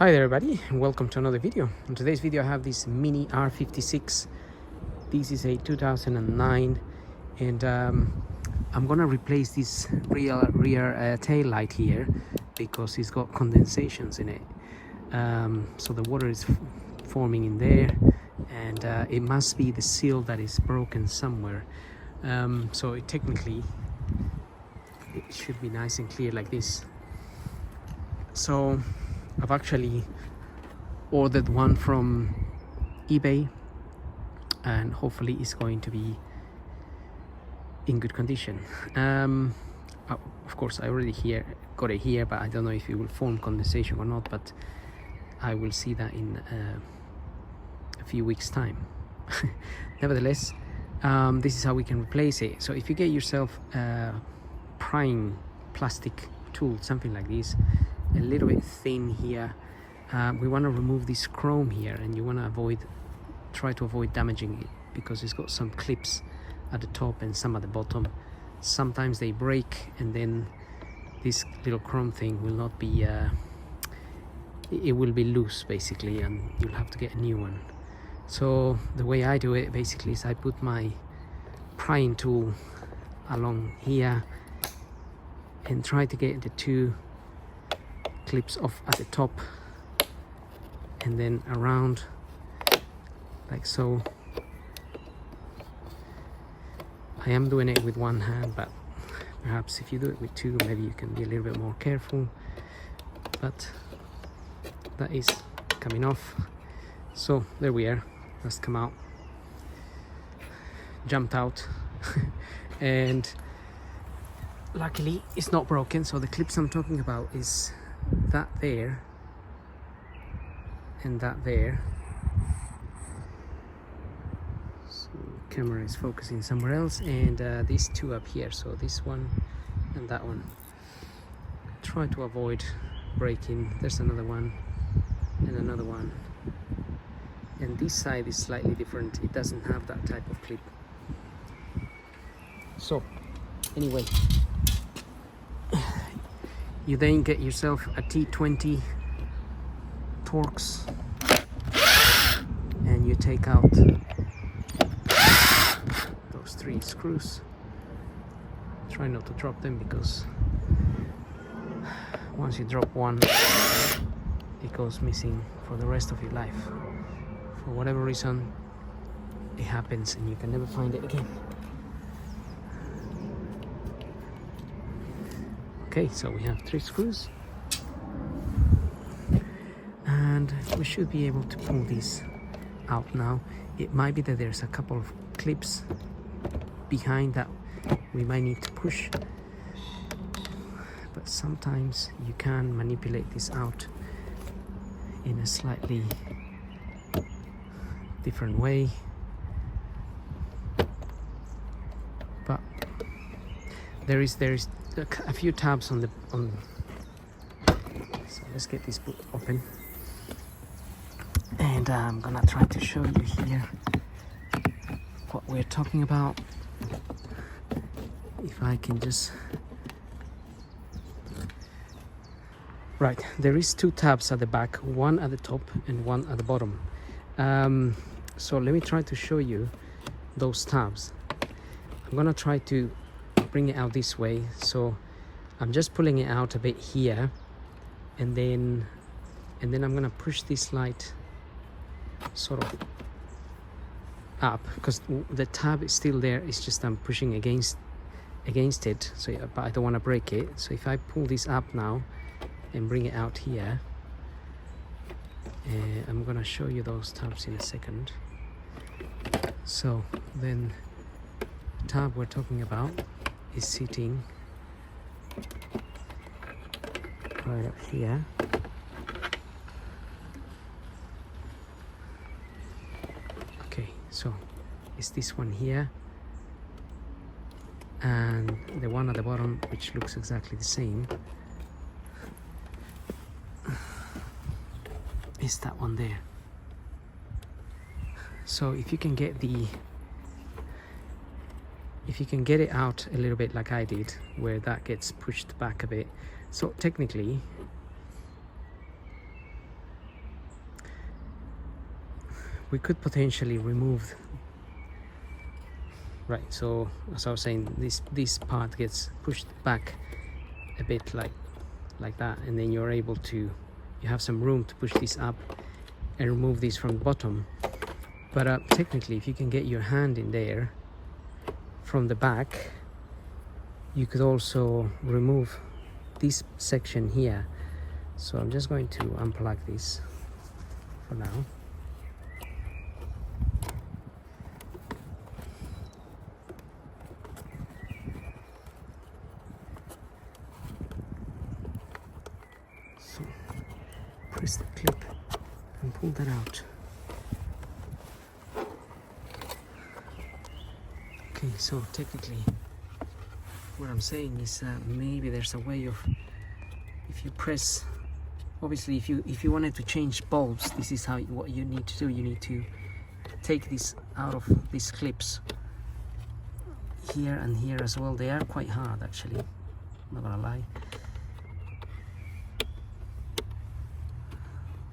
Hi there everybody, and welcome to another video. In today's video I have this Mini R56. This is a 2009 and I'm gonna replace this rear tail light here because it's got condensations in it. So the water is forming in there, and it must be the seal that is broken somewhere. So technically it should be nice and clear like this. So I've actually ordered one from eBay, and hopefully it's going to be in good condition. Of course I already got it here, but I don't know if it will form condensation or not, but I will see that in a few weeks time. Nevertheless, this is how we can replace it. So if you get yourself a prying plastic tool, something like this, a little bit thin here, we want to remove this chrome here, and you want to try to avoid damaging it because it's got some clips at the top and some at the bottom. Sometimes they break, and then this little chrome thing will not be it will be loose basically, and you'll have to get a new one. So the way I do it basically is I put my prying tool along here and try to get the two clips off at the top, and then around like so. I am doing it with one hand, but perhaps if you do it with two, maybe you can be a little bit more careful. But that is coming off. So there we are, that's come out, jumped out and luckily it's not broken. So the clips I'm talking about is that there and that there. So the camera is focusing somewhere else, and these two up here, so this one and that one. Try to avoid breaking. There's another one and another one, and this side is slightly different, it doesn't have that type of clip. So anyway, you then get yourself a T20 Torx, and you take out those 3 screws. Try not to drop them, because once you drop one, it goes missing for the rest of your life. For whatever reason, it happens and you can never find it again. Okay, so we have 3 screws, and we should be able to pull these out now. It might be that there's a couple of clips behind that we might need to push, but sometimes you can manipulate this out in a slightly different way. But there is a few tabs on. So let's get this book open, and I'm gonna try to show you here what we're talking about. If I can just... Right, there is 2 tabs at the back, one at the top and one at the bottom. So let me try to show you those tabs. I'm gonna try to bring it out this way, so I'm just pulling it out a bit here, and then I'm gonna push this light sort of up, because the tab is still there, it's just I'm pushing against it, so but I don't want to break it. So if I pull this up now and bring it out here, I'm gonna show you those tabs in a second. So then the tab we're talking about is sitting right up here. Okay, so it's this one here, and the one at the bottom, which looks exactly the same, is that one there. So if you can get it out a little bit like I did, where that gets pushed back a bit. So technically we could potentially remove, right, so as I was saying, this part gets pushed back a bit like that, and then you're able to, you have some room to push this up and remove this from the bottom. But technically, if you can get your hand in there from the back, you could also remove this section here. So I'm just going to unplug this for now. So press the clip and pull that out. Okay, so technically what I'm saying is maybe there's a way of, if you press, obviously if you wanted to change bulbs, this is what you need to do. You need to take this out of these clips here and here as well. They are quite hard actually, I'm not gonna lie.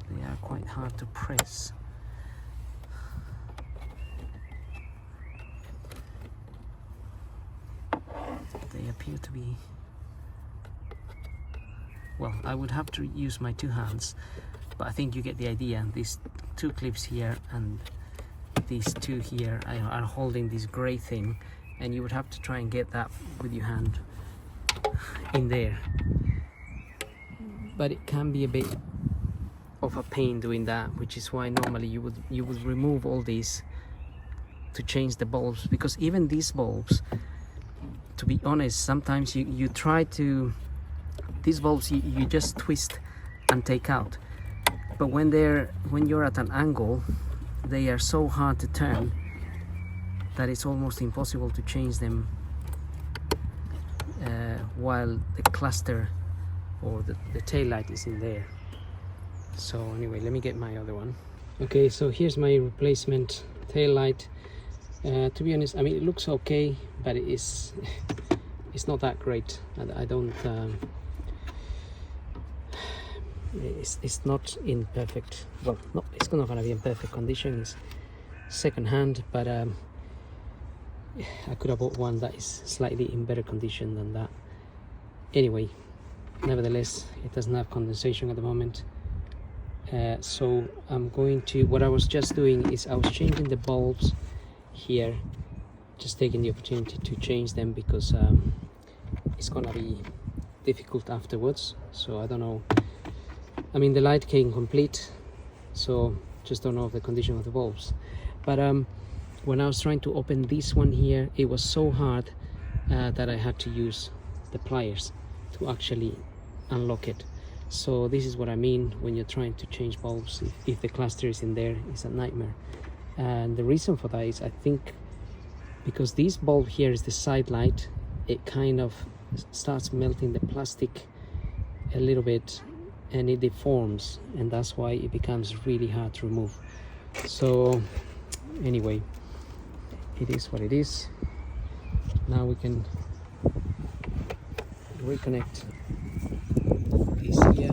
They are quite hard to press. They appear to be, well, I would have to use my two hands, but I think you get the idea. These two clips here and these two here are holding this gray thing, and you would have to try and get that with your hand in there. But it can be a bit of a pain doing that, which is why normally you would remove all these to change the bulbs, because even these bulbs, to be honest, sometimes you try to, these bulbs you just twist and take out, but when you're at an angle, they are so hard to turn that it's almost impossible to change them while the cluster or the tail light is in there. So anyway, let me get my other one. Okay, so here's my replacement tail light. To be honest, I mean, it looks okay, but it's not that great. I don't it's not in perfect, well, no, it's not gonna be in perfect condition. It's second hand, but I could have bought one that is slightly in better condition than that. Anyway, nevertheless, it doesn't have condensation at the moment. So I'm going to, what I was just doing is I was changing the bulbs here, just taking the opportunity to change them, because it's gonna be difficult afterwards. So I don't know, I mean, the light came complete, so just don't know of the condition of the bulbs. But when I was trying to open this one here, it was so hard that I had to use the pliers to actually unlock it. So this is what I mean when you're trying to change bulbs. If the cluster is in there, it's a nightmare. And the reason for that is, I think, because this bulb here is the side light, it kind of starts melting the plastic a little bit and it deforms, and that's why it becomes really hard to remove. So anyway, it is what it is. Now we can reconnect this here.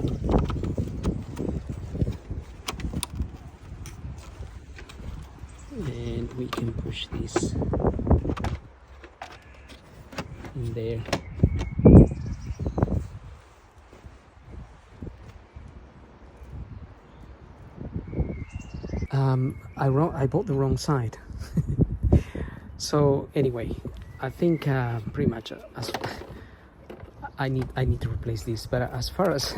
And we can push this in there. I bought the wrong side. So anyway, I think pretty much I need to replace this. But as far as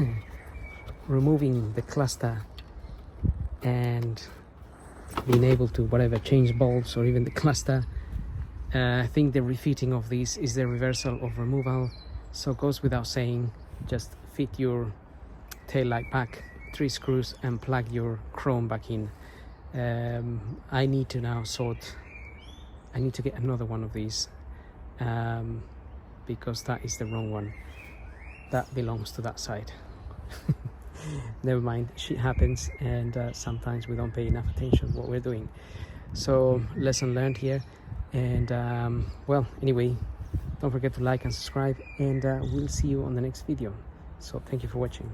removing the cluster and being able to whatever change bulbs or even the cluster, I think the refitting of these is the reversal of removal. So it goes without saying, just fit your tail light back, 3 screws, and plug your chrome back in. I need to now I need to get another one of these, because that is the wrong one. That belongs to that side. Never mind, shit happens, and sometimes we don't pay enough attention to what we're doing. So lesson learned here. And well, anyway, don't forget to like and subscribe, and we'll see you on the next video. So thank you for watching.